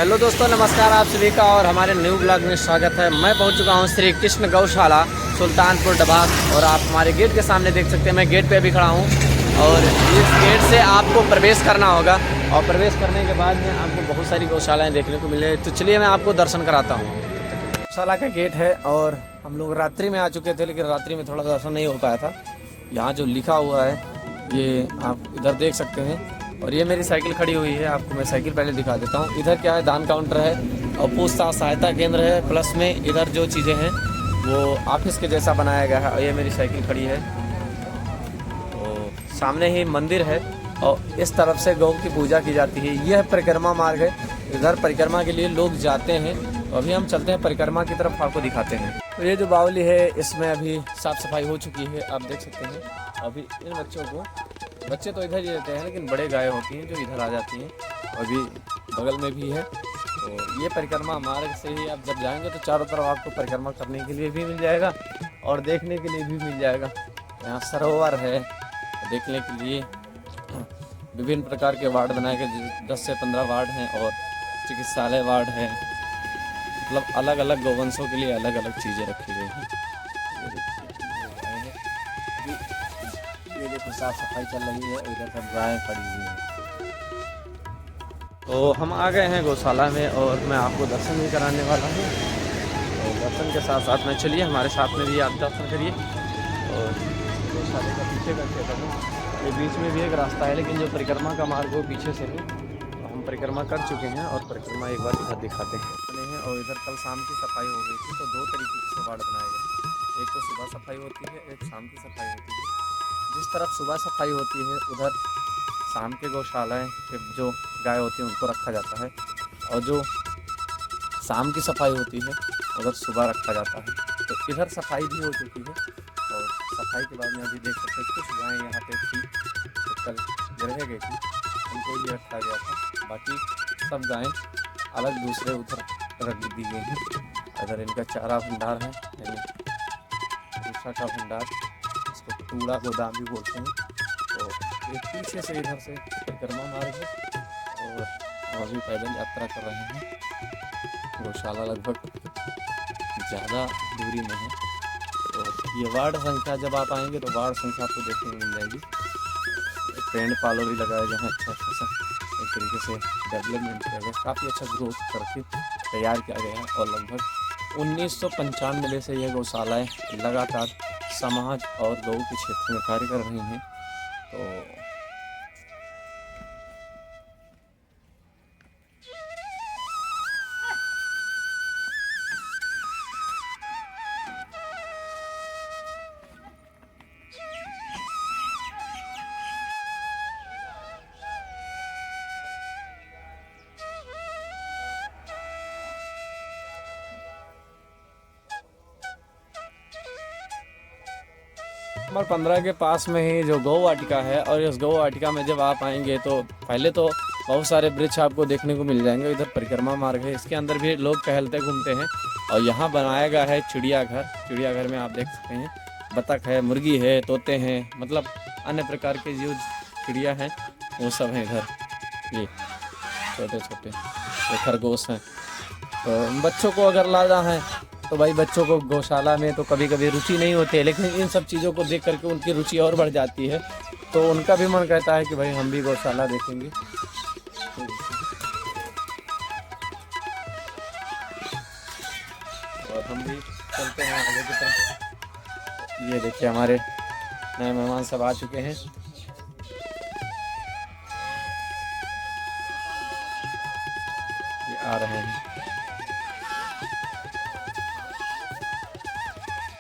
Hello दोस्तों, नमस्कार आप सभी का और हमारे न्यू ब्लॉग में स्वागत है। मैं पहुंच चुका हूं श्री कृष्ण गौशाला सुल्तानपुर डबाग और आप हमारे गेट के सामने देख सकते हैं। मैं गेट पे अभी खड़ा हूं और इस गेट से आपको प्रवेश करना होगा और प्रवेश करने के बाद में आपको बहुत सारी गौशालाएँ देखने को मिले। तो चलिए मैं आपको दर्शन कराता हूँ। गौशाला का गेट है और हम लोग रात्रि में आ चुके थे, लेकिन रात्रि में थोड़ा दर्शन नहीं हो पाया था। यहाँ जो लिखा हुआ है ये आप इधर देख सकते हैं और ये मेरी साइकिल खड़ी हुई है। आपको मैं साइकिल पहले दिखा देता हूँ। इधर क्या है, दान काउंटर है और पूछताछ सहायता केंद्र है। प्लस में इधर जो चीज़ें हैं वो ऑफिस के जैसा बनाया गया है और ये मेरी साइकिल खड़ी है। तो सामने ही मंदिर है और इस तरफ से गौ की पूजा की जाती है। यह परिक्रमा मार्ग है, इधर परिक्रमा के लिए लोग जाते हैं। तो अभी हम चलते हैं परिक्रमा की तरफ, आपको दिखाते हैं। तो ये जो बावली है इसमें अभी साफ़ सफाई हो चुकी है, आप देख सकते हैं। अभी इन बच्चों को, बच्चे तो इधर ही रहते हैं लेकिन बड़े गाय होती हैं जो इधर आ जाती हैं। अभी बगल में भी है। तो ये परिक्रमा मार्ग से ही आप जब जाएंगे तो चारों तरफ आपको परिक्रमा करने के लिए भी मिल जाएगा और देखने के लिए भी मिल जाएगा। यहाँ सरोवर है देखने के लिए। विभिन्न प्रकार के वार्ड बनाए गए, 10 से 15 वार्ड हैं और चिकित्सालय वार्ड है। मतलब अलग अलग गौवंशों के लिए अलग अलग चीज़ें रखी गई हैं। ये देखो साफ सफाई चल रही है, इधर सब गायें खड़ी हुई हैं। तो हम आ गए हैं गौशाला में और मैं आपको दर्शन भी कराने वाला हूँ। तो दर्शन के साथ साथ में चलिए हमारे साथ में भी आप दर्शन करिए। और गौशाले का पीछे का क्षेत्र है, ये बीच में भी एक रास्ता है लेकिन जो परिक्रमा का मार्ग वो पीछे से है। तो हम परिक्रमा कर चुके हैं और परिक्रमा एक बार इधर दिखाते हैं। और इधर कल शाम की सफाई हो गई थी। तो 2 तरीके से वार्ड बनाए गए, एक तो सुबह सफाई होती है, एक शाम की सफाई होती है। जिस तरफ सुबह सफाई होती है उधर शाम के गौशालाएँ जो गाय होती हैं उनको रखा जाता है और जो शाम की सफाई होती है उधर सुबह रखा जाता है। तो इधर सफाई भी हो चुकी है और सफाई के बाद में अभी देख सकते हैं कुछ गायें यहाँ पे थी तो कल रह गई थी, उनको ही रखा गया था। बाकी सब गायें अलग दूसरे उधर रख दी गई हैं। अगर इनका चारा भंडार है, यानी भूसा का भंडार, इसको कूड़ा गोदाम भी बोलते हैं। तो एक पीछे से इधर से परिक्रमा मार्ग है और हम अभी पैदल यात्रा कर रहे हैं। गौशाला लगभग ज़्यादा दूरी में है। तो ये वार्ड संख्या, जब आप आएंगे तो वार्ड संख्या आपको देखने को मिल जाएगी। पेड़ पालो भी लगाया गया है, अच्छा खासा एक तरीके से डेवलपमेंट किया गया, काफ़ी अच्छा ग्रोथ करके तैयार किया गया है। और लगभग 1995 से यह गौशालाएँ लगातार समाज और गौ के क्षेत्र में कार्य कर रही हैं। तो नंबर 15 के पास में ही जो गौ वाटिका है और इस गौ वाटिका में जब आप आएंगे तो पहले तो बहुत सारे वृक्ष आपको देखने को मिल जाएंगे। इधर परिक्रमा मार्ग है, इसके अंदर भी लोग टहलते घूमते हैं। और यहाँ बनाया गया है चिड़ियाघर। चिड़ियाघर में आप देख सकते हैं बतख है, मुर्गी है, तोते हैं, मतलब अन्य प्रकार के जो चिड़िया हैं वो सब हैं इधर। ये छोटे छोटे ये खरगोश हैं। तो बच्चों को अगर लाना है तो भाई बच्चों को गौशाला में तो कभी कभी रुचि नहीं होती है, लेकिन इन सब चीज़ों को देख करके उनकी रुचि और बढ़ जाती है। तो उनका भी मन कहता है कि भाई हम भी गौशाला देखेंगे। और हम भी चलते हैं आगे की तरफ। ये देखिए हमारे नए मेहमान सब आ चुके हैं। ये आ रहे हैं।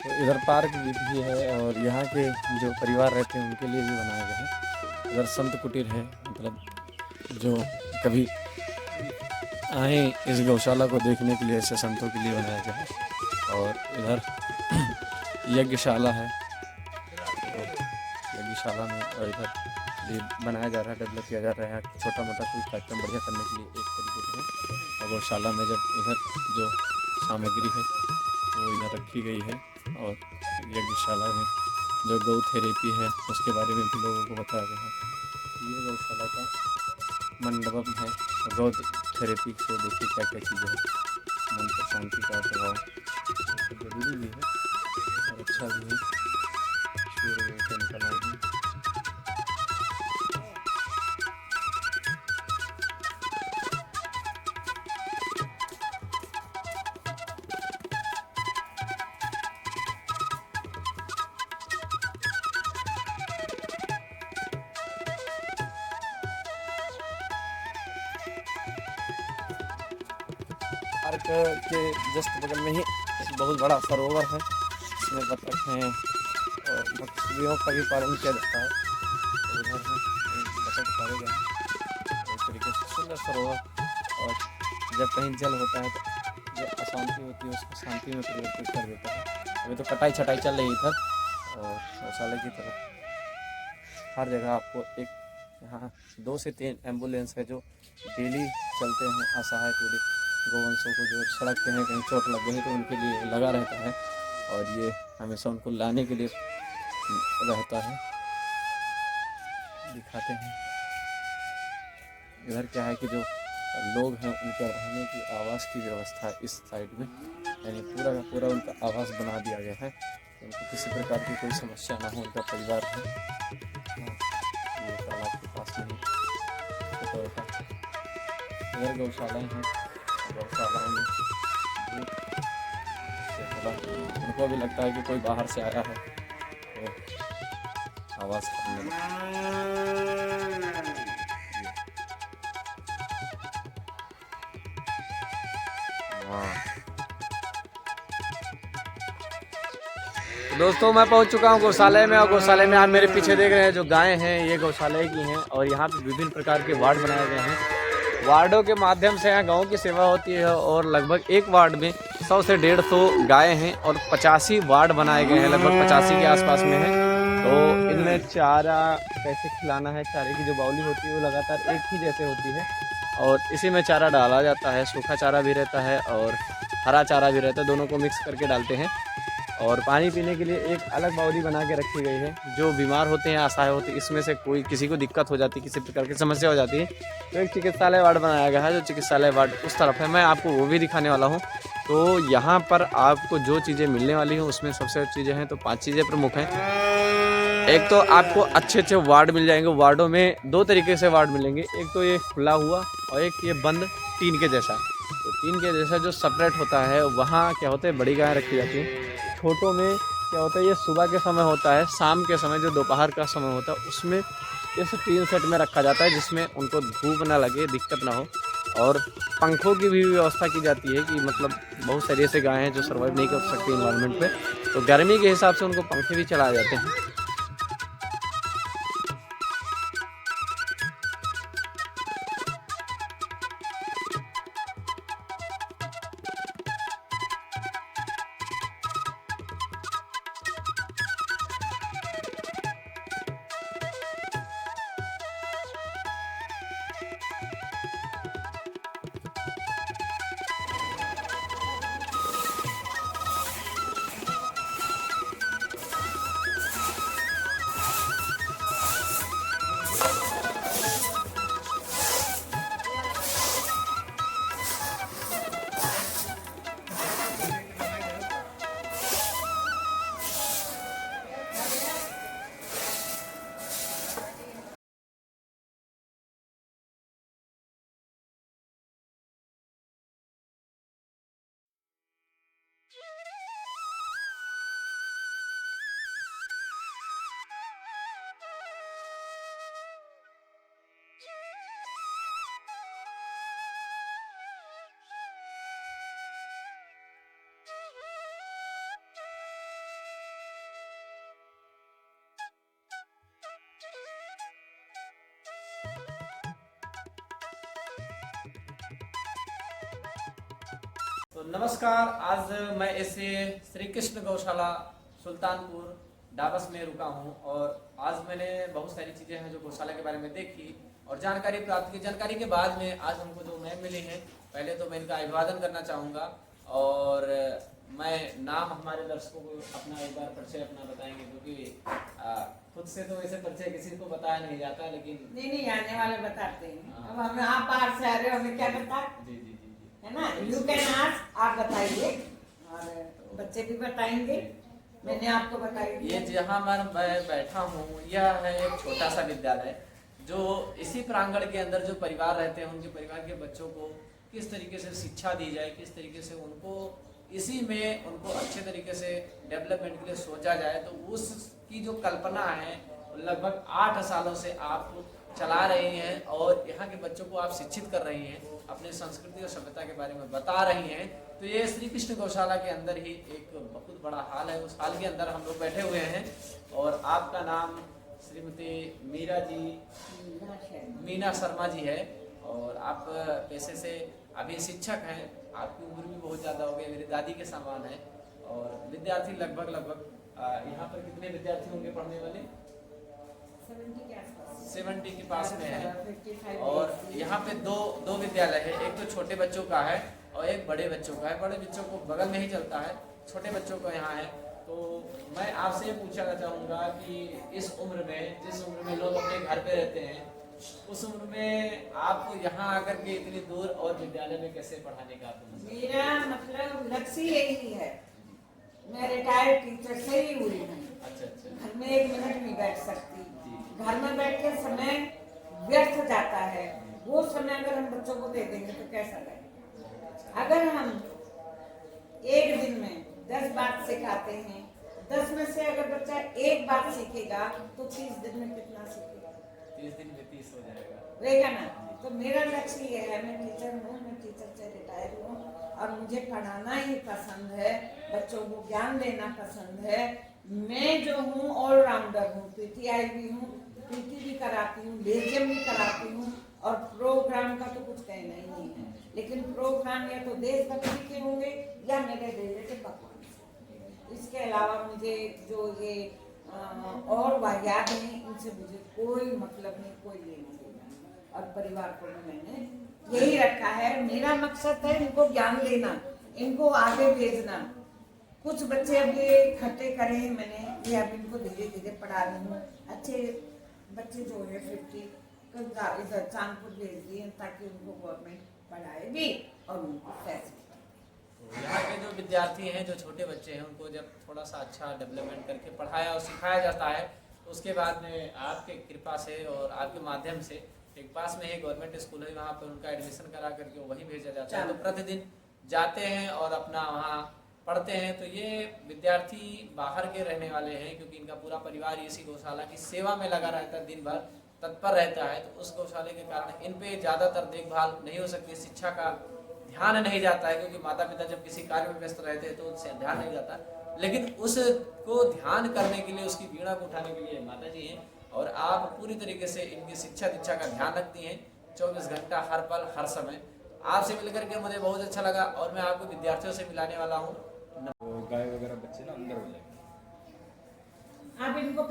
तो इधर पार्क भी है और यहाँ के जो परिवार रहते हैं उनके लिए भी बनाया गया है। इधर संत कुटीर है, मतलब जो कभी आए इस गौशाला को देखने के लिए ऐसे संतों के लिए बनाया गया है। और इधर यज्ञशाला है, तो यज्ञशाला में और इधर भी बनाया जा रहा है, डेवलप किया जा रहा है। छोटा मोटा कोई कार्यक्रम बढ़िया करने के लिए एक तरीके से है। और गौशाला में जब इधर जो सामग्री है वो इधर रखी गई है और यज्ञशाला में जो गौ थेरेपी है उसके बारे में भी लोगों को बताया गया है। ये गौशाला का मंडपम है। गौ थेरेपी से देखिए क्या क्या चीज़ें हैं। मन को शांति का प्रभाव जरूरी भी है और अच्छा भी है। सूर्य को निकलना है। पार्क के जस्ट बगल में ही एक बहुत बड़ा सरोवर है। इसमें बतख हैं और मछलियों का भी पालन किया जाता है। उधर है बतख पाले गए हैं। इस तरीके से सुंदर सरोवर। और जब कहीं जल होता है तो जो अशांति होती है उसको शांति में परिवर्तित कर देता है। अभी तो कटाई छटाई चल रही है इधर। और गौशाला की तरफ हर जगह आपको एक यहाँ 2 से 3 एम्बुलेंस है जो डेली चलते हैं। असहाय पीड़ित गोवंशों को जो सड़क पे हैं, कहीं चोट लग गई तो उनके लिए लगा रहता है और ये हमेशा उनको लाने के लिए रहता है। दिखाते हैं इधर क्या है कि जो लोग हैं उनके रहने की आवास की व्यवस्था इस साइड में, यानी पूरा का पूरा उनका आवास बना दिया गया है। उनको किसी प्रकार की कोई समस्या ना हो। उनका परिवार है। ये तालाब के पास में इधर गौशालाएँ हैं। गौशालाओं में उनको भी लगता है कि कोई बाहर से आया है तो आवाज़ करने दोस्तों मैं पहुंच चुका हूं गौशाला में। और गौशाला में आप मेरे पीछे देख रहे हैं जो गायें हैं ये गौशाला की हैं। और यहाँ पे विभिन्न प्रकार के वार्ड बनाए गए हैं। वार्डों के माध्यम से यहाँ गाँव की सेवा होती है। और लगभग एक वार्ड में 100 से 150 गायें हैं और 85 वार्ड बनाए गए हैं। लगभग 85 के आसपास में है। तो इनमें चारा कैसे खिलाना है, चारे की जो बाउली होती है वो लगातार एक ही जैसे होती है और इसी में चारा डाला जाता है। सूखा चारा भी रहता है और हरा चारा भी रहता है, दोनों को मिक्स करके डालते हैं। और पानी पीने के लिए एक अलग बाउली बना के रखी गई है। जो बीमार होते हैं, असहाय होते हैं, इसमें से कोई किसी को दिक्कत हो जाती है, किसी प्रकार की समस्या हो जाती है तो एक चिकित्सालय वार्ड बनाया गया है। जो चिकित्सालय वार्ड उस तरफ है, मैं आपको वो भी दिखाने वाला हूँ। तो यहाँ पर आपको जो चीज़ें मिलने वाली हैं उसमें सबसे चीज़ें हैं तो 5 चीज़ें प्रमुख हैं। एक तो आपको अच्छे अच्छे वार्ड मिल जाएंगे। वार्डों में 2 तरीके से वार्ड मिलेंगे। एक तो ये खुला हुआ और एक ये बंद टीन के जैसा। तो टीन के जैसा जो सेपरेट होता है वहाँ क्या होता है, बड़ी गायें रखी जाती हैं। छोटों में क्या होता है, ये सुबह के समय होता है, शाम के समय जो दोपहर का समय होता है उसमें इस टीन सेट में रखा जाता है जिसमें उनको धूप ना लगे, दिक्कत ना हो। और पंखों की भी व्यवस्था की जाती है कि मतलब बहुत सारी ऐसे गायें हैं जो सर्वाइव नहीं कर सकती इन्वायरमेंट पे, तो गर्मी के हिसाब से उनको पंखे भी चलाए जाते हैं। तो नमस्कार, आज मैं ऐसे श्री कृष्ण गौशाला सुल्तानपुर डाबस में रुका हूं। और आज मैंने बहुत सारी चीज़ें हैं जो गौशाला के बारे में देखी और जानकारी प्राप्त की। जानकारी के बाद में आज हमको जो मैम मिली हैं, पहले तो मैं इनका अभिवादन करना चाहूँगा। और मैं नाम हमारे दर्शकों को अपना एक बार परिचय अपना बताएंगे, क्योंकि खुद से तो वैसे परिचय किसी को बताया नहीं जाता, लेकिन नहीं आने वाले बताते हैं। हाँ। अब हमें आप बाहर से आ रहे हो, हमें क्या बता, जी जी जी जी है ना। यू कैन आस्क, आप बताइए और बच्चे भी बताएंगे। मैंने आपको बताई ये जहाँ मैं बैठा हूँ, यह है एक छोटा सा विद्यालय, जो इसी प्रांगण के अंदर जो परिवार रहते हैं, उनके परिवार के बच्चों को किस तरीके से शिक्षा दी जाए, किस तरीके से उनको इसी में उनको अच्छे तरीके से डेवलपमेंट के लिए सोचा जाए, तो उसकी जो कल्पना है लगभग 8 सालों से आप चला रही हैं और यहाँ के बच्चों को आप शिक्षित कर रही हैं, अपने संस्कृति और सभ्यता के बारे में बता रही हैं। तो ये श्री कृष्ण गौशाला के अंदर ही एक बहुत बड़ा हाल है, उस हाल के अंदर हम लोग बैठे हुए हैं। और आपका नाम श्रीमती मीना शर्मा जी है, और आप पैसे से अभी शिक्षक हैं, आपकी उम्र भी बहुत ज़्यादा हो गई, मेरी दादी के समान है। और विद्यार्थी लगभग यहाँ पर कितने विद्यार्थी होंगे पढ़ने वाले? 70 के पास में है। और यहाँ पे दो विद्यालय है, एक तो छोटे बच्चों का है और एक बड़े बच्चों का है। बड़े बच्चों को बगल में ही चलता है, छोटे बच्चों को यहाँ है। तो मैं आपसे ये पूछना चाहूँगा कि इस उम्र में, जिस उम्र में लोग अपने घर पे रहते हैं, उस उम्र में आप यहाँ आकर के इतनी दूर और विद्यालय में कैसे पढ़ाने का आपको? मेरा मतलब लक्ष्य यही है, मैं रिटायर्ड टीचर से ही हुई हूँ। अच्छा अच्छा। घर में 1 मिनट नहीं बैठ सकती, घर में बैठ के समय व्यर्थ जाता है। वो समय अगर हम बच्चों को दे देंगे तो कैसा लगेगा। अगर हम एक दिन में 10 बात सिखाते हैं, 10 में से अगर बच्चा 1 बात सीखेगा तो 30 दिन में कितना सीखेगा? 30 दिन में 30 हो जाएगा, रहेगा ना। तो मेरा लक्ष्य ये है, मैं टीचर हूँ, मैं टीचर से रिटायर हूँ और मुझे पढ़ाना ही पसंद है, बच्चों को ज्ञान देना पसंद है। मैं जो हूँ ऑलराउंडर हूँ, पीटीआई भी हूँ, पीटी भी कराती हूँ, लेजियम भी कराती हूँ, और प्रोग्राम का तो कुछ कहना ही नहीं है। लेकिन प्रोग्राम या तो देशभक्ति के होंगे या मेरे रिलेटिव भगवान से। इसके अलावा मुझे जो ये और वाहियात हैं, इनसे मुझे कोई मतलब नहीं, कोई लेना देना। और परिवार को भी मैंने यही रखा है, मेरा मकसद है इनको ज्ञान देना, इनको आगे भेजना। कुछ बच्चे अभी इकट्ठे करे हैं मैंने, ये अब इनको धीरे धीरे पढ़ा रही हूँ। अच्छे बच्चे जो है 50 इधर चांदपुर भेज दिए ताकि उनको गवर्नमेंट पढ़ाए भी और उनको पैसे। यहाँ के जो विद्यार्थी हैं, जो छोटे बच्चे हैं, उनको जब थोड़ा सा अच्छा डेवलपमेंट करके पढ़ाया और सिखाया जाता है, तो उसके बाद में आपके कृपा से और आपके माध्यम से एक पास में ही गवर्नमेंट स्कूल है, वहाँ पर उनका एडमिशन करा करके वहीं भेजा जाता है। तो प्रतिदिन जाते हैं और अपना वहाँ पढ़ते हैं। तो ये विद्यार्थी बाहर के रहने वाले हैं, क्योंकि इनका पूरा परिवार इसी गौशाला की सेवा में लगा रहता है, दिन भर तत्पर रहता है। तो उस गौशाले के कारण इन पे ज़्यादातर देखभाल नहीं हो सकती, शिक्षा का ध्यान नहीं जाता है, क्योंकि माता पिता जब किसी कार्य में व्यस्त रहते हैं तो उससे ध्यान नहीं जाता। लेकिन उसको ध्यान करने के लिए, उसकी वीणा को उठाने के लिए माता जी हैं, और आप पूरी तरीके से इनकी शिक्षा दीक्षा का ध्यान रखती हैं 24 घंटा, हर पल, हर समय। आपसे मिलकर के मुझे बहुत अच्छा लगा, और मैं आपको विद्यार्थियों से मिलाने वाला हूँ। गाय वगैरह बच्चे ना अंदर हो जाएंगे। आप इनको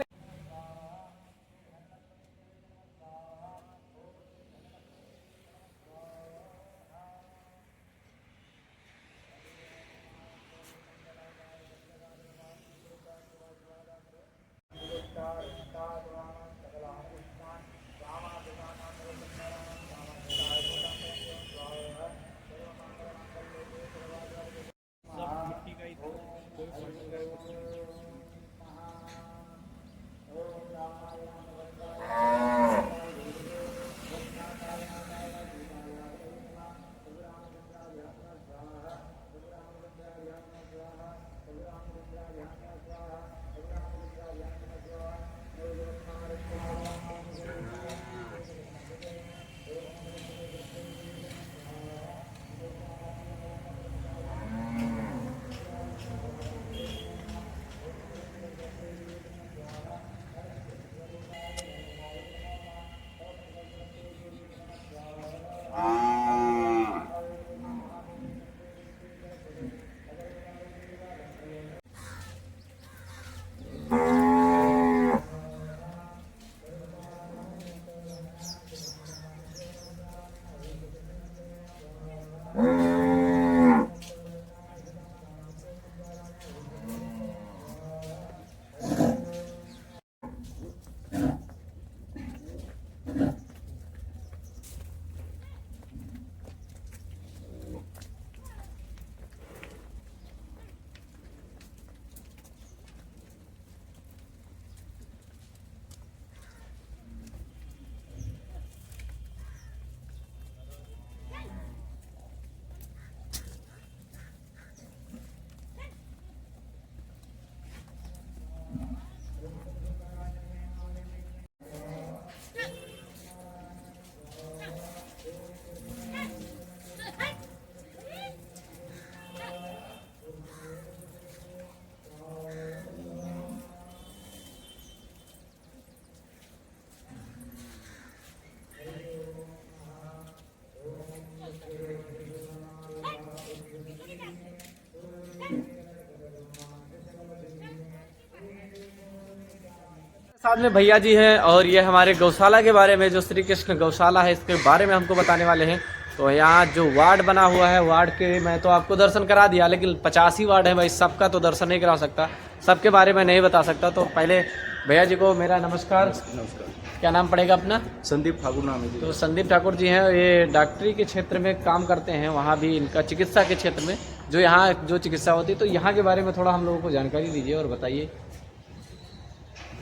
साथ में भैया जी हैं और ये हमारे गौशाला के बारे में, जो श्री कृष्ण गौशाला है, इसके बारे में हमको बताने वाले हैं। तो यहाँ जो वार्ड बना हुआ है, वार्ड के मैं तो आपको दर्शन करा दिया, लेकिन 85 वार्ड है भाई, सबका तो दर्शन नहीं करा सकता, सबके बारे में नहीं बता सकता। तो पहले भैया जी को मेरा नमस्कार। नमस्कार। क्या नाम पड़ेगा अपना? संदीप ठाकुर नाम है जी। तो संदीप ठाकुर जी हैं, ये डॉक्टरी के क्षेत्र में काम करते हैं, वहाँ भी इनका चिकित्सा के क्षेत्र में जो यहाँ जो चिकित्सा होती है, तो यहाँ के बारे में थोड़ा हम लोगों को जानकारी दीजिए और बताइए।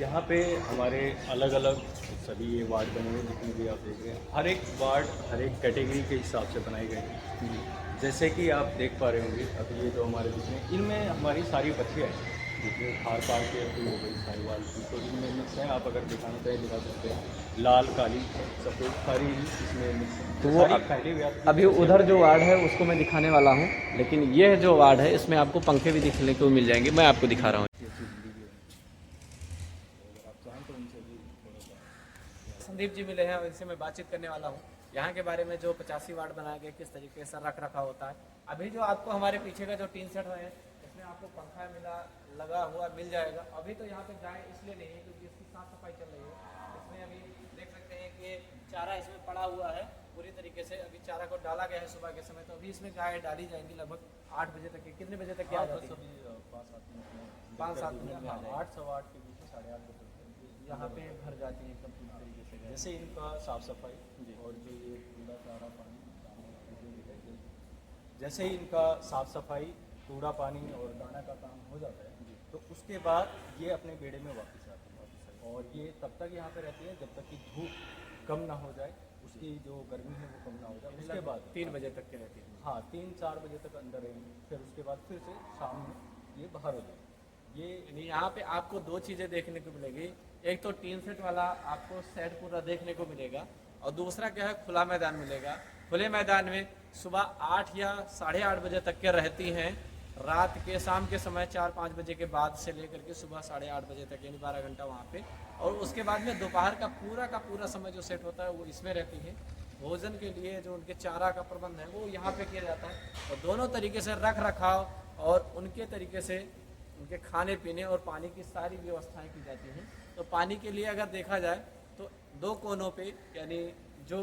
यहाँ पे हमारे अलग अलग सभी ये वार्ड बने हुए जितने भी आप देख रहे हैं, हर एक वार्ड हर एक कैटेगरी के हिसाब से बनाए गए हैं। जैसे कि आप देख पा रहे होंगे अभी ये जो हमारे जितने, इनमें हमारी सारी बच्चियाँ हैं, जितने खार पार के हो गई साहिवाल की, तो इनमें मिक्स हैं। आप अगर दिखाना चाहें दिखा सकते हैं, लाल काली सफ़ेद सारी इसमें मिक्स हैं। तो वो पहले अभी उधर जो वार्ड है उसको मैं दिखाने वाला हूँ, लेकिन यह जो वार्ड है इसमें आपको पंखे भी दिखने को मिल जाएंगे, मैं आपको दिखा रहा हूँ। संदीप जी मिले हैं और इनसे मैं बातचीत करने वाला हूँ यहाँ के बारे में, जो 85 वार्ड बनाया गया, किस तरीके से रख रखा होता है। अभी जो आपको हमारे पीछे का जो टीन सेट है, इसमें आपको पंखा लगा हुआ मिल जाएगा। अभी तो यहाँ पे गाय इसलिए नहीं है क्योंकि इसकी साफ सफाई चल रही है। इसमें अभी देख सकते हैं कि चारा इसमें पड़ा हुआ है पूरी तरीके से, अभी चारा को डाला गया है सुबह के समय। तो अभी इसमें गाय डाली जाएंगी लगभग 8 बजे तक। कितने बजे तक क्या जाती है? 5-7 मिनट में 8 सवा 8 के बीच में 8:30 बजे यहाँ पे भर जाती है एकदम पूरी तरीके से। जैसे इनका साफ सफाई और जो ये कूड़ा चारा पानी, जैसे ही इनका साफ सफाई कूड़ा पानी और दाना का काम हो जाता है, तो उसके बाद ये अपने बेड़े में वापस आते हैं। और ये तब तक यहाँ पे रहती है जब तक कि धूप कम ना हो जाए, उसकी जो गर्मी है वो कम ना हो जाए। उसके बाद 3 बजे तक के रहती है। हाँ, 3-4 बजे तक अंदर रहेंगे, फिर उसके बाद फिर से शाम में ये बाहर हो जाएगी। ये यहाँ पे आपको 2 चीज़ें देखने को मिलेगी। एक तो टीन सेट वाला आपको सेट पूरा देखने को मिलेगा, और दूसरा क्या है, खुला मैदान मिलेगा। खुले मैदान में सुबह 8 या 8:30 बजे तक के रहती हैं, रात के शाम के समय 4-5 बजे के बाद से लेकर के सुबह 8:30 बजे तक, यानी 12 घंटा वहाँ पे। और उसके बाद में दोपहर का पूरा समय जो सेट होता है वो इसमें रहती है। भोजन के लिए जो उनके चारा का प्रबंध है वो यहाँ पे किया जाता है, और दोनों तरीके से रख रखाव और उनके तरीके से उनके खाने पीने और पानी की सारी व्यवस्थाएं की जाती हैं। तो पानी के लिए अगर देखा जाए तो 2 कोनों पे, यानी जो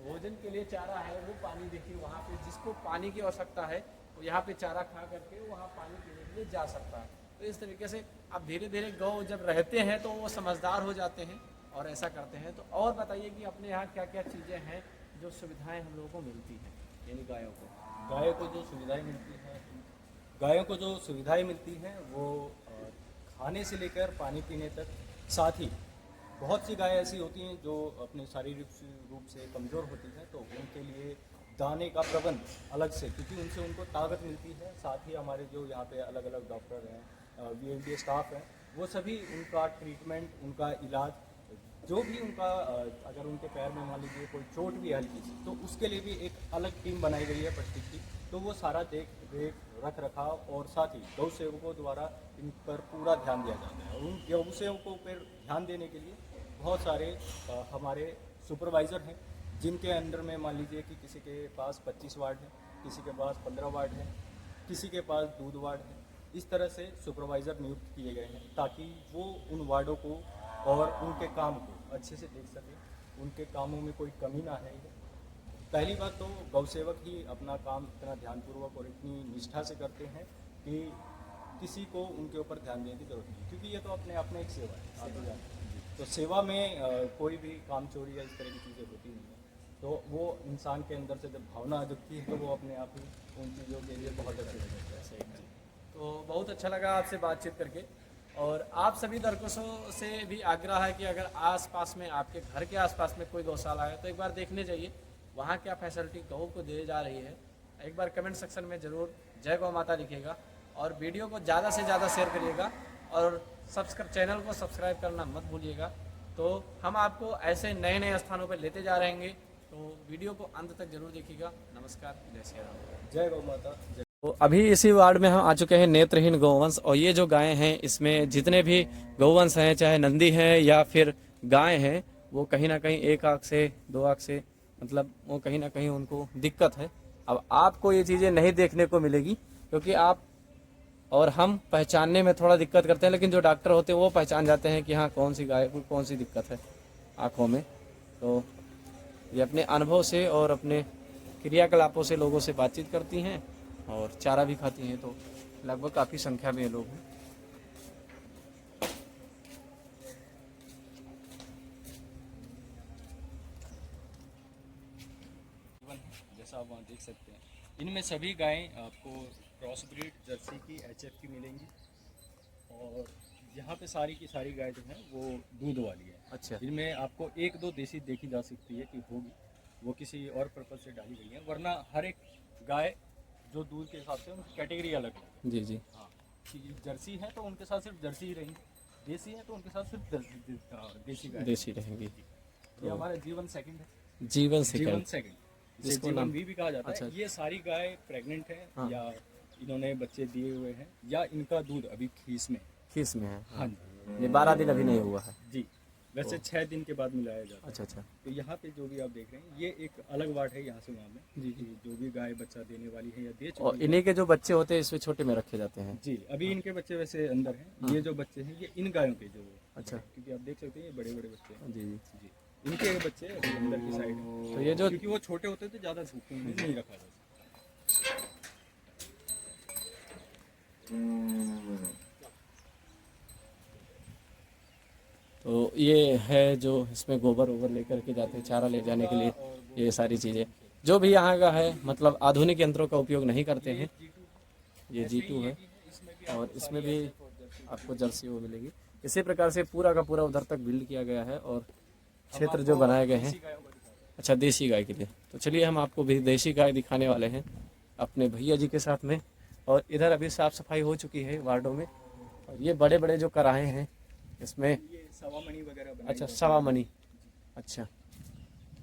भोजन के लिए चारा है वो पानी देखिए वहाँ पे, जिसको पानी की आवश्यकता है वो यहाँ पे चारा खा करके वहाँ पानी पीने के लिए जा सकता है। तो इस तरीके से अब धीरे धीरे गौ जब रहते हैं तो वो समझदार हो जाते हैं और ऐसा करते हैं। तो और बताइए कि अपने यहाँ क्या क्या चीज़ें हैं जो सुविधाएँ हम लोगों को मिलती हैं, यानी गायों को जो सुविधाएं मिलती हैं, गायों को जो सुविधाएं मिलती हैं वो खाने से लेकर पानी पीने तक। साथ ही बहुत सी गायें ऐसी होती हैं जो अपने शारीरिक रूप से कमज़ोर होती हैं, तो उनके लिए दाने का प्रबंध अलग से, क्योंकि उनसे उनको ताकत मिलती है। साथ ही हमारे जो यहाँ पे अलग अलग डॉक्टर हैं, VLD स्टाफ हैं, वो सभी उनका ट्रीटमेंट, उनका इलाज, जो भी उनका अगर उनके पैर में मान लीजिए कोई चोट भी है हल्की सी, तो उसके लिए भी एक अलग टीम बनाई गई है पट्टी की। तो वो सारा देख रख रखाव, और साथ ही गौ सेवकों द्वारा इन पर पूरा ध्यान दिया जाता है। और उन गौ सेवकों पर ध्यान देने के लिए बहुत सारे हमारे सुपरवाइज़र हैं, जिनके अंडर में मान लीजिए कि किसी के पास 25 वार्ड है, किसी के पास 15 वार्ड है, किसी के पास दूध वार्ड है। इस तरह से सुपरवाइज़र नियुक्त किए गए हैं ताकि वो उन वार्डों को और उनके काम को अच्छे से देख सकें, उनके कामों में कोई कमी ना है। पहली बात तो गौ सेवक ही अपना काम इतना ध्यानपूर्वक और इतनी निष्ठा से करते हैं कि किसी को उनके ऊपर ध्यान देने की जरूरत नहीं, क्योंकि ये तो अपने आप में एक सेवा है, आप तो जानते हैं। तो सेवा में कोई भी काम चोरी या इस तरह की चीज़ें होती नहीं है। तो वो इंसान के अंदर से जब भावना जगती है तो वो अपने आप ही उन चीज़ों के लिए बहुत अच्छे लगते हैं। सही है। तो बहुत अच्छा लगा आपसे बातचीत करके, और आप सभी दर्शकों से भी आग्रह है कि अगर आसपास में, आपके घर के आसपास में कोई गौशाला है तो एक बार देखने जाइए वहाँ क्या फैसिलिटी गौ को दी जा रही है। एक बार कमेंट सेक्शन में ज़रूर जय गौ माता लिखिएगा, और वीडियो को ज़्यादा से ज़्यादा शेयर करिएगा, और चैनल को सब्सक्राइब करना मत भूलिएगा। तो हम आपको ऐसे नए नए स्थानों पर लेते जा रहेंगे, तो वीडियो को अंत तक जरूर देखिएगा। नमस्कार, जय श्री राम, जय गौ माता। तो अभी इसी वार्ड में हम आ चुके हैं, नेत्रहीन गौवंश। और ये जो गायें हैं, इसमें जितने भी गौवंश हैं, चाहे नंदी हैं या फिर गाय हैं, वो कहीं ना कहीं 1 आँख से 2 आँख से, मतलब वो कहीं ना कहीं उनको दिक्कत है। अब आपको ये चीज़ें नहीं देखने को मिलेगी, क्योंकि आप और हम पहचानने में थोड़ा दिक्कत करते हैं, लेकिन जो डॉक्टर होते हैं वो पहचान जाते हैं कि हाँ कौन सी गाय को कौन सी दिक्कत है आँखों में। तो ये अपने अनुभव से और अपने क्रियाकलापों से लोगों से बातचीत करती हैं और चारा भी खाती हैं। तो लगभग काफ़ी संख्या में ये लोग हैं। जैसा आप वहाँ देख सकते हैं, इनमें सभी गायें आपको क्रॉस ब्रीड जर्सी की HF की मिलेंगी। और यहाँ पे सारी की सारी गाय जो है वो दूध वाली है। अच्छा। इनमें आपको एक दो देसी देखी जा सकती है कि होगी, वो किसी और पर्पज से डाली गई है, वरना हर एक गाय जो दूध के हिसाब से उनकी कैटेगरी अलग है। जी जी। हाँ, कि जर्सी है तो उनके साथ सिर्फ जर्सी ही रहेंगी, देसी है तो उनके साथ सिर्फ देसी गाय देसी रहेंगी। ये हमारा जीवन सेकंड है। जीवन जीवन सेकंड। सेकंड जिसको जिसको नाम- जीवन भी कहा जाता अच्छा। है। ये सारी गाय प्रेग्नेंट है हाँ। या इन्होंने बच्चे दिए हुए हैं या इनका दूध अभी खीस में। खीस में है। हाँ जी। ये 12 दिन अभी नहीं हुआ है। जी, वैसे 6 दिन के बाद मिलाया जाता है। अच्छा अच्छा। तो यहाँ पे जो भी आप देख रहे हैं, ये एक अलग वार्ड है यहाँ से वहाँ में। जी, कि जो भी गाय बच्चा देने वाली है या दे और चुकी है। इन्हीं के जो बच्चे होते हैं इसमें छोटे में रखे जाते हैं। जी, अभी इनके बच्चे वैसे अंदर हैं। हाँ। ये जो बच्चे हैं ये इन गायों के जो अच्छा। क्योंकि आप देख सकते हैं ये बड़े बड़े बच्चे हैं। जी जी। जी, इनके बच्चे अभी अंदर की साइड है। तो ये जो क्योंकि वो छोटे होते थे, ज़्यादा धूप में नहीं रखा जाता। तो ये है जो इसमें गोबर वोबर लेकर के जाते हैं चारा ले जाने के लिए। ये सारी चीज़ें जो भी यहाँ का है, मतलब आधुनिक यंत्रों का उपयोग नहीं करते हैं। ये G2 है और इसमें भी आपको जर्सी वो मिलेगी। इसी प्रकार से पूरा का पूरा उधर तक बिल्ड किया गया है और क्षेत्र जो बनाए गए हैं। अच्छा, देसी गाय के लिए। तो चलिए हम आपको भी देसी गाय दिखाने वाले हैं अपने भैया जी के साथ में। और इधर अभी साफ़ सफाई हो चुकी है वार्डों में। और ये बड़े बड़े जो कराहे हैं इसमें ये सवा मणि वगैरह बनाई अच्छा जाती है। सवा मणि। अच्छा,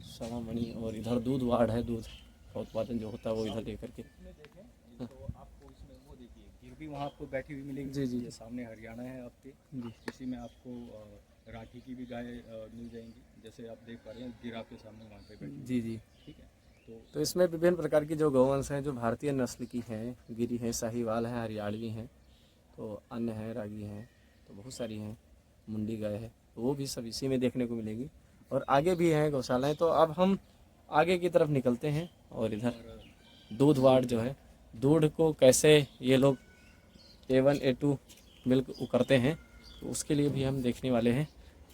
सवा मणि। और इधर दूध वार्ड है, दूध का उत्पादन जो होता है वो इधर लेकर के। इसमें देखें तो आपको इसमें वो देखिए गिर भी वहाँ आपको बैठी हुई मिलेगी। जी, जी। ये सामने हरियाणा है आपके। जी। इसी में आपको राठी की भी गाय मिल जाएंगी, जैसे आप देख पा रहे हैं गिर आपके सामने वहाँ पे बैठी। जी जी। ठीक है। तो इसमें विभिन्न प्रकार की जो गौवंश हैं जो भारतीय नस्ल की हैं, गिरी है, साहीवाल है, हरियाणवी हैं, तो अन्य है, रागी हैं, तो बहुत सारी हैं, मुंडी गाय है, तो वो भी सब इसी में देखने को मिलेगी। और आगे भी हैं गौशालाएँ। तो अब हम आगे की तरफ निकलते हैं और इधर दूध वार्ड जो है, दूध को कैसे ये लोग A1 A2 मिल्क करते हैं, तो उसके लिए भी हम देखने वाले हैं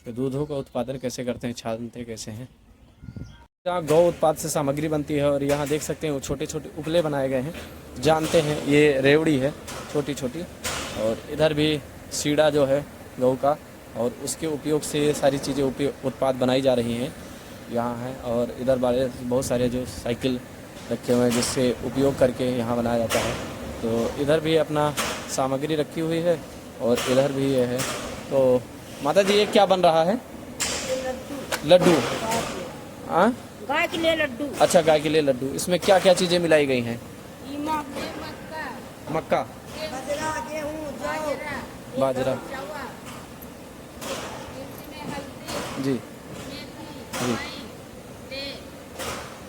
कि दूधों का उत्पादन कैसे करते हैं, छानते कैसे हैं। यहाँ गौ उत्पाद से सामग्री बनती है और यहाँ देख सकते हैं वो छोटे छोटे उपले बनाए गए हैं, जानते हैं ये रेवड़ी है छोटी छोटी। और इधर भी सीड़ा जो है गौ का, और उसके उपयोग से ये सारी चीज़ें उत्पाद बनाई जा रही हैं यहाँ है। और इधर वाले बहुत सारे जो साइकिल रखे हुए हैं जिससे उपयोग करके यहाँ बनाया जाता है। तो इधर भी अपना सामग्री रखी हुई है और इधर भी ये है। तो माता जी ये क्या बन रहा है? लड्डू। हाँ, गाय के लिए लड्डू। अच्छा, गाय के लिए लड्डू। इसमें क्या क्या चीज़ें मिलाई गई हैं? मक्का, बाजरा, गेहूं, जौ, बाजरा। जी जी।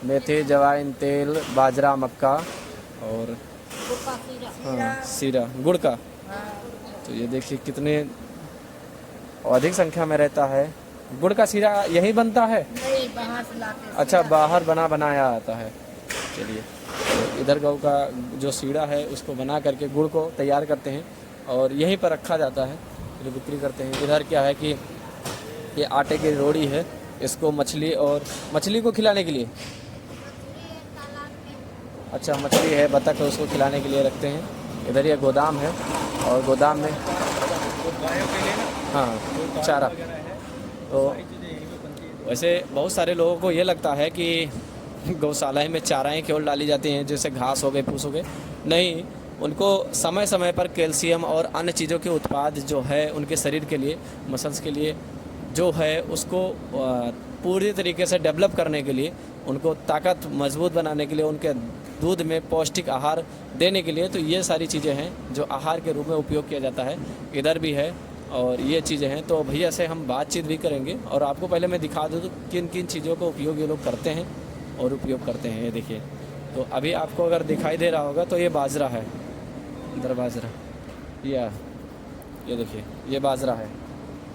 मेथी, जवाइन, तेल, बाजरा, मक्का और हाँ सीरा, गुड़ का। तो ये देखिए कितने अधिक संख्या में रहता है। गुड़ का सीरा यही बनता है? नहीं, बाहर से लाते हैं। अच्छा, बाहर बनाया आता है। चलिए, तो इधर गौ का जो सीड़ा है उसको बना करके गुड़ को तैयार करते हैं और यहीं पर रखा जाता है, फिर बिक्री करते हैं। इधर क्या है कि ये आटे की रोड़ी है, इसको मछली को खिलाने के लिए। अच्छा, मछली है, बतख है, उसको खिलाने के लिए रखते हैं। इधर ये गोदाम है और गोदाम में गायों के लिए ना हाँ चारा। वगैरह है, तो सारी चीज़ें यहीं पे बनती है। वैसे बहुत सारे लोगों को ये लगता है कि गौशालाएं में चाराएं केवल डाली जाती हैं, जैसे घास हो गए, फूस हो गए। नहीं, उनको समय समय पर कैल्शियम और अन्य चीज़ों के उत्पाद जो है उनके शरीर के लिए, मसल्स के लिए जो है उसको पूरी तरीके से डेवलप करने के लिए, उनको ताकत मजबूत बनाने के लिए, उनके दूध में पौष्टिक आहार देने के लिए, तो ये सारी चीज़ें हैं जो आहार के रूप में उपयोग किया जाता है। इधर भी है और ये चीज़ें हैं। तो भैया से हम बातचीत भी करेंगे और आपको पहले मैं दिखा दूँ किन किन चीज़ों का उपयोग ये लोग करते हैं और उपयोग करते हैं। ये देखिए, तो अभी आपको अगर दिखाई दे रहा होगा तो ये बाजरा है, इधर बाजरा। ये देखिए, ये बाजरा है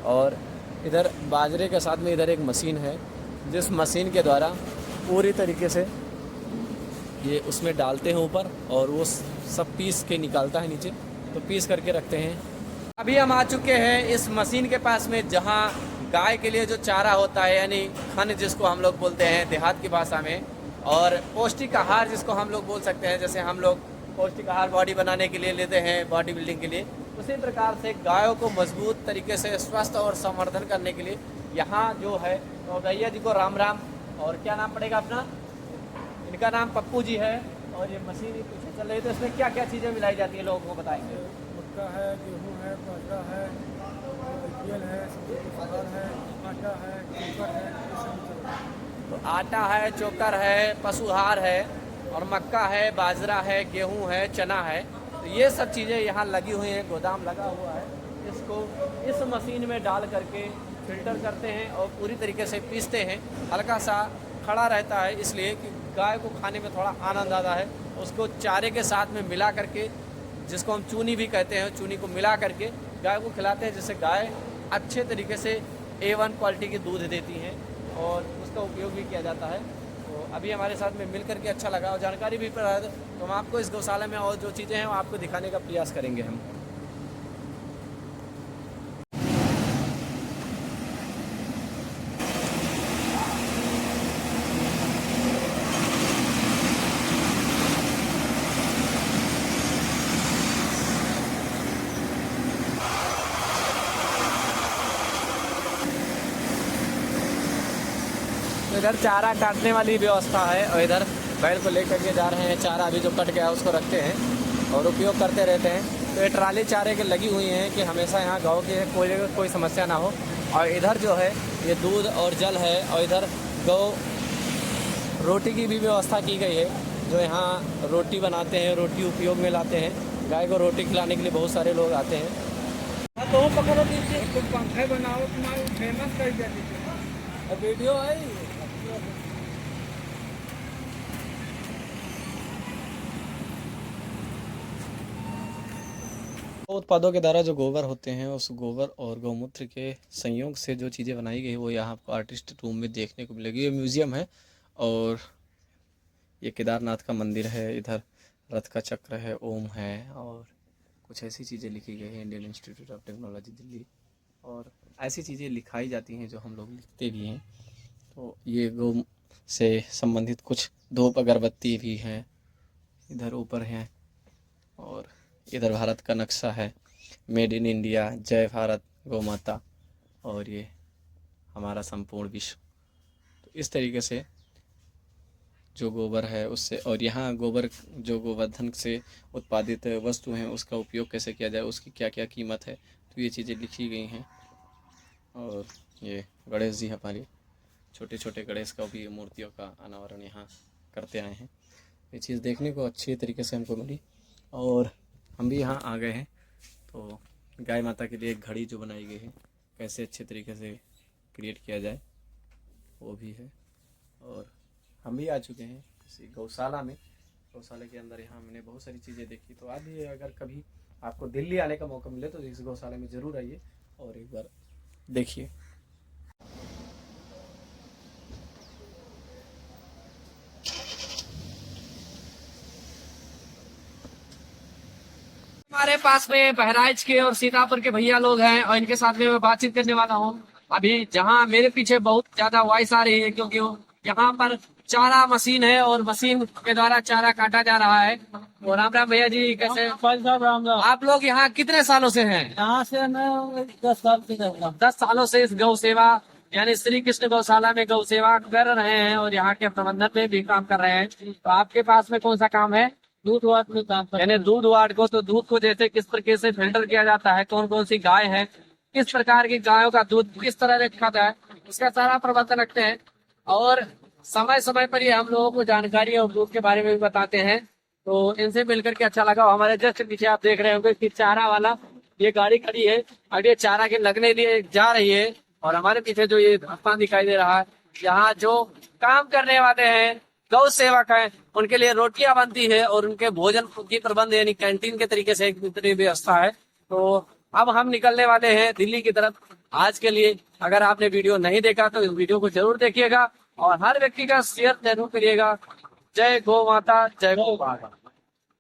और इधर बाजरे के साथ में इधर एक मशीन है, जिस मशीन के द्वारा पूरी तरीके से ये उसमें डालते हैं ऊपर और वो सब पीस के निकालता है नीचे, तो पीस करके रखते हैं। अभी हम आ चुके हैं इस मशीन के पास में, जहाँ गाय के लिए जो चारा होता है, यानी खन जिसको हम लोग बोलते हैं देहात की भाषा में, और पौष्टिक आहार जिसको हम लोग बोल सकते हैं, जैसे हम लोग पौष्टिक आहार बॉडी बनाने के लिए लेते हैं, बॉडी बिल्डिंग के लिए, उसी प्रकार से गायों को मजबूत तरीके से स्वस्थ और संवर्धन करने के लिए यहाँ जो है, तो भैया जी को राम राम। और क्या नाम पड़ेगा अपना? इनका नाम पप्पू जी है। और ये मशीन पीछे चल रही है, तो इसमें क्या क्या चीज़ें मिलाई जाती है लोगों को बताएंगे। मक्का है, गेहूँ है, बाजरा है, तेल है, सब्जी है, आटा है, चोकर है, ये सब चल रहा है। तो आटा है, चोकर है, पशुहार है, और मक्का है, बाजरा है, गेहूं है, चना है। तो ये सब चीज़ें यहाँ लगी हुई हैं, गोदाम लगा हुआ है। इसको इस मशीन में डाल करके फिल्टर करते हैं और पूरी तरीके से पीसते हैं। हल्का सा खड़ा रहता है इसलिए कि गाय को खाने में थोड़ा आनंद आता है। उसको चारे के साथ में मिला करके, जिसको हम चूनी भी कहते हैं, चूनी को मिला करके गाय को खिलाते हैं, जिससे गाय अच्छे तरीके से A1 क्वालिटी की दूध देती हैं और उसका उपयोग भी किया जाता है। तो अभी हमारे साथ में मिल करके अच्छा लगा और जानकारी भी पड़ा है, तो हम आपको इस गौशाला में और जो चीज़ें हैं वो आपको दिखाने का प्रयास करेंगे हम। इधर चारा काटने वाली व्यवस्था है और इधर बैल को लेकर के जा रहे हैं। चारा अभी जो कट गया है उसको रखते हैं और उपयोग करते रहते हैं। तो ये ट्राली चारे के लगी हुई हैं कि हमेशा यहाँ गाँव की कोई समस्या ना हो। और इधर जो है ये दूध और जल है और इधर गौ रोटी की भी व्यवस्था की गई है, जो यहाँ रोटी बनाते हैं, रोटी उपयोग में लाते हैं। गाय को रोटी खिलाने के लिए बहुत सारे लोग आते हैं। तो पकड़ो दीजिए, तुम पंखे बनाओ, तुम्हारी फेमस कर दिया दीजिए। अब वीडियो आई उत्पादों के द्वारा जो गोबर होते हैं, उस गोबर और गौमूत्र के संयोग से जो चीज़ें बनाई गई वो यहाँ आपको आर्टिस्ट रूम में देखने को मिलेगी। ये म्यूज़ियम है और ये केदारनाथ का मंदिर है। इधर रथ का चक्र है, ओम है और कुछ ऐसी चीज़ें लिखी गई हैं, Indian institute of technology Delhi, और ऐसी चीज़ें लिखाई जाती हैं जो हम लोग लिखते भी हैं। तो ये गौ से संबंधित कुछ धूप अगरबत्ती भी हैं, इधर ऊपर हैं। और इधर भारत का नक्शा है, मेड इन इंडिया, जय भारत गौ माता, और ये हमारा संपूर्ण विश्व। तो इस तरीके से जो गोबर है उससे, और यहाँ गोबर जो गोवर्धन से उत्पादित वस्तु हैं उसका उपयोग कैसे किया जाए, उसकी क्या क्या कीमत है, तो ये चीज़ें लिखी गई हैं। और ये गणेश जी हमारे छोटे छोटे गणेश का भी मूर्तियों का अनावरण यहाँ करते आए हैं। ये चीज़ देखने को अच्छी तरीके से हमको मिली और हम भी यहाँ आ गए हैं। तो गाय माता के लिए एक घड़ी जो बनाई गई है, कैसे अच्छे तरीके से क्रिएट किया जाए, वो भी है। और हम भी आ चुके हैं इसी गौशाला में। गौशाला के अंदर यहाँ हमने बहुत सारी चीज़ें देखी। तो आइए, अगर कभी आपको दिल्ली आने का मौका मिले तो इस गौशाला में ज़रूर आइए और एक बार देखिए। हमारे पास में बहराइच के और सीतापुर के भैया लोग हैं और इनके साथ में मैं बातचीत करने वाला हूँ। अभी जहाँ मेरे पीछे बहुत ज्यादा वॉइस आ रही है क्योंकि यहाँ पर चारा मशीन है और मशीन के द्वारा चारा काटा जा रहा है। तो राम राम भैया जी, कैसे? राम राम। आप लोग यहाँ कितने सालों से हैं? यहाँ से मैं 10 साल से रहता हूँ। 10 सालों से इस गौ सेवा यानी श्री कृष्ण गौशाला में गौ सेवा कर रहे हैं और यहाँ के प्रबंधन में भी काम कर रहे हैं। तो आपके पास में कौन सा काम है? दूध वाट में काम करते हैं। यानी दूध वाट को, तो दूध को जैसे किस प्रकार से फिल्टर किया जाता है, कौन कौन सी गाय है, किस प्रकार की गायों का दूध किस तरह रखा जाए, उसका सारा प्रबंधन रखते हैं। और समय समय पर ये हम लोगों को जानकारी और दूध के बारे में भी बताते हैं। तो इनसे मिलकर के अच्छा लगा। हमारे जस्ट पीछे आप देख रहे होंगे कि चारा वाला ये गाड़ी खड़ी है, अब ये चारा के लगने लिए जा रही है। और हमारे पीछे जो ये स्थान दिखाई दे रहा है, यहाँ जो काम करने वाले हैं गौ सेवक है, उनके लिए रोटियां बनती है और उनके भोजन की प्रबंध यानी कैंटीन के तरीके से एक व्यवस्था है। तो अब हम निकलने वाले हैं दिल्ली की तरफ आज के लिए। अगर आपने वीडियो नहीं देखा तो इस वीडियो को जरूर देखिएगा और हर व्यक्ति का शेयर जरूर करिएगा। जय गौ माता, जय गौ माता।